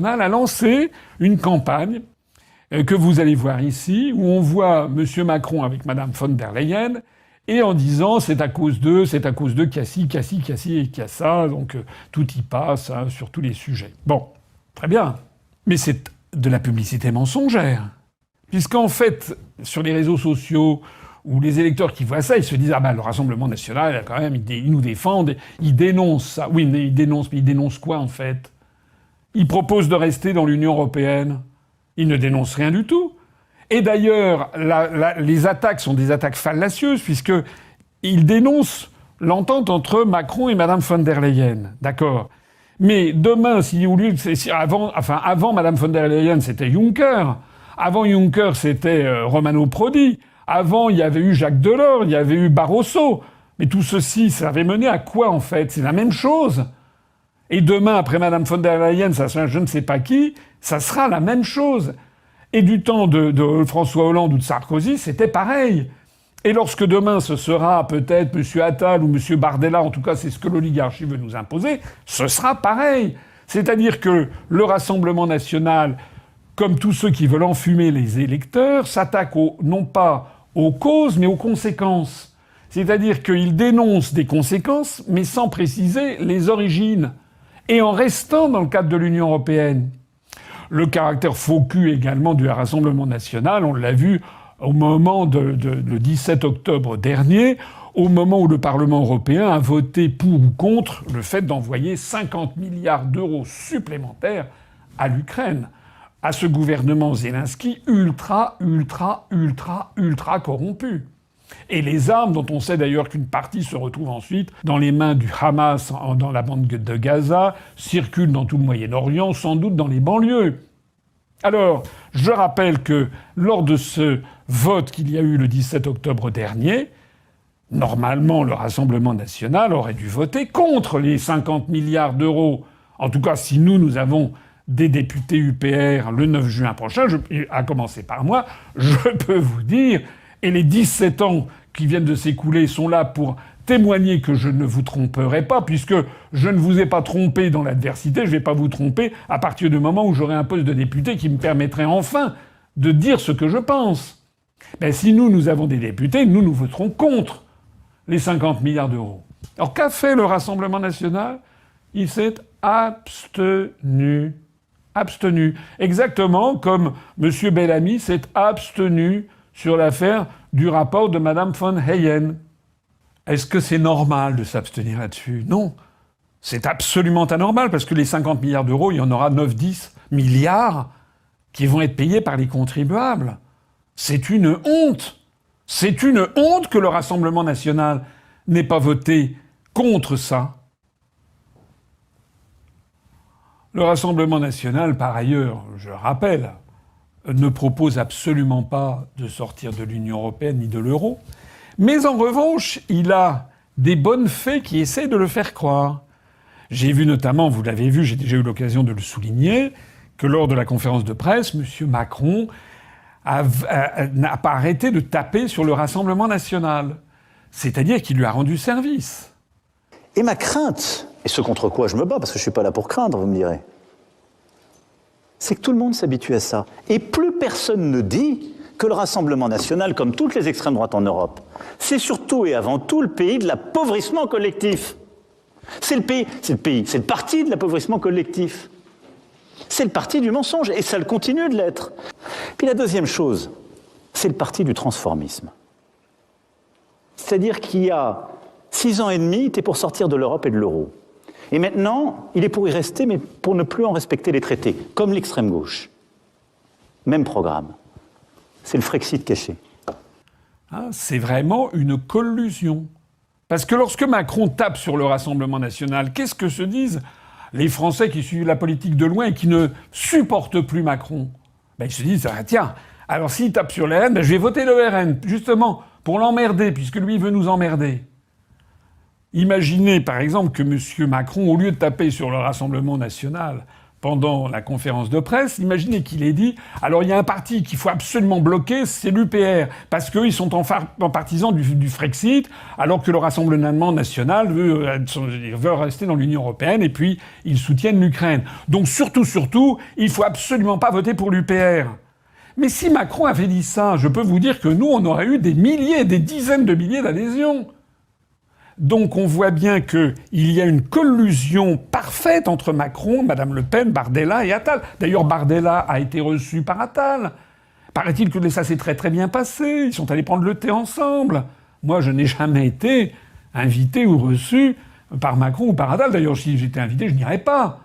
a lancé une campagne que vous allez voir ici, où on voit M. Macron avec Mme von der Leyen, et en disant c'est à cause d'eux qu'il y a ci, et qu'il y a ça, donc tout y passe, hein, sur tous les sujets. Bon, très bien. Mais c'est de la publicité mensongère. Puisqu'en fait, sur les réseaux sociaux, où les électeurs qui voient ça, ils se disent « Ah ben, le Rassemblement National, quand même, ils nous défendent, ils dénoncent ça. » Oui, mais ils dénoncent quoi, en fait? Ils proposent de rester dans l'Union européenne. Ils ne dénoncent rien du tout. Et d'ailleurs, les attaques sont des attaques fallacieuses, puisqu'ils dénoncent l'entente entre Macron et Mme von der Leyen. D'accord. Mais demain, avant Mme von der Leyen, c'était Juncker. Avant Juncker, c'était Romano Prodi. Avant, il y avait eu Jacques Delors, il y avait eu Barroso. Mais tout ceci, ça avait mené à quoi, en fait? C'est la même chose. Et demain, après Mme von der Leyen, ça sera je ne sais pas qui, ça sera la même chose. Et du temps de François Hollande ou de Sarkozy, c'était pareil. Et lorsque demain, ce sera peut-être M. Attal ou M. Bardella, en tout cas c'est ce que l'oligarchie veut nous imposer, ce sera pareil. C'est-à-dire que le Rassemblement national, comme tous ceux qui veulent enfumer les électeurs, s'attaquent non pas aux causes, mais aux conséquences. C'est-à-dire qu'ils dénoncent des conséquences, mais sans préciser les origines. Et en restant dans le cadre de l'Union européenne. Le caractère faux cul également du Rassemblement national, on l'a vu au moment le 17 octobre dernier, au moment où le Parlement européen a voté pour ou contre le fait d'envoyer 50 milliards d'euros supplémentaires à l'Ukraine, à ce gouvernement Zelensky ultra corrompu. Et les armes, dont on sait d'ailleurs qu'une partie se retrouve ensuite dans les mains du Hamas dans la bande de Gaza, circulent dans tout le Moyen-Orient, sans doute dans les banlieues. Alors, je rappelle que lors de ce vote qu'il y a eu le 17 octobre dernier, normalement le Rassemblement national aurait dû voter contre les 50 milliards d'euros. En tout cas, si nous avons des députés UPR le 9 juin prochain, à commencer par moi, je peux vous dire... Et les 17 ans qui viennent de s'écouler sont là pour témoigner que je ne vous tromperai pas, puisque je ne vous ai pas trompé dans l'adversité, je ne vais pas vous tromper à partir du moment où j'aurai un poste de député qui me permettrait enfin de dire ce que je pense. Ben, si nous avons des députés, nous voterons contre les 50 milliards d'euros. Alors qu'a fait le Rassemblement national? Il s'est abstenu. Abstenu. Exactement comme M. Bellamy s'est abstenu sur l'affaire du rapport de Mme von Leyen. Est-ce que c'est normal de s'abstenir là-dessus? Non. C'est absolument anormal, parce que les 50 milliards d'euros, il y en aura 9-10 milliards qui vont être payés par les contribuables. C'est une honte. C'est une honte que le Rassemblement national n'ait pas voté contre ça. Le Rassemblement national, par ailleurs, je le rappelle, ne propose absolument pas de sortir de l'Union européenne ni de l'euro. Mais en revanche, il a des bonnes fées qui essaient de le faire croire. J'ai vu notamment, vous l'avez vu, j'ai déjà eu l'occasion de le souligner, que lors de la conférence de presse, M. Macron n'a pas arrêté de taper sur le Rassemblement national. C'est-à-dire qu'il lui a rendu service. Et ma crainte, et ce contre quoi je me bats, parce que je ne suis pas là pour craindre, vous me direz, c'est que tout le monde s'habitue à ça. Et plus personne ne dit que le Rassemblement national, comme toutes les extrêmes droites en Europe, c'est surtout et avant tout le pays de l'appauvrissement collectif. C'est le parti de l'appauvrissement collectif. C'est le parti du mensonge, et ça le continue de l'être. Puis la deuxième chose, c'est le parti du transformisme. C'est-à-dire qu'il y a 6 ans et demi, il était pour sortir de l'Europe et de l'euro. Et maintenant, il est pour y rester, mais pour ne plus en respecter les traités, comme l'extrême gauche. Même programme. C'est le Frexit caché. Ah, c'est vraiment une collusion. Parce que lorsque Macron tape sur le Rassemblement national, qu'est-ce que se disent les Français qui suivent la politique de loin et qui ne supportent plus Macron? Ben, ils se disent, ah, tiens, alors s'il tape sur le RN, ben, je vais voter le RN, justement, pour l'emmerder, puisque lui veut nous emmerder. Imaginez, par exemple, que M. Macron, au lieu de taper sur le Rassemblement national pendant la conférence de presse, imaginez qu'il ait dit « Alors il y a un parti qu'il faut absolument bloquer, c'est l'UPR, parce qu'ils sont en partisans du Frexit, alors que le Rassemblement national veut rester dans l'Union européenne, et puis ils soutiennent l'Ukraine. Donc surtout, il faut absolument pas voter pour l'UPR. » Mais si Macron avait dit ça, je peux vous dire que nous, on aurait eu des milliers, des dizaines de milliers d'adhésions. Donc on voit bien qu'il y a une collusion parfaite entre Macron, Madame Le Pen, Bardella et Attal. D'ailleurs, Bardella a été reçu par Attal. Paraît-il que ça s'est très très bien passé. Ils sont allés prendre le thé ensemble. Moi, je n'ai jamais été invité ou reçu par Macron ou par Attal. D'ailleurs, si j'étais invité, je n'irais pas.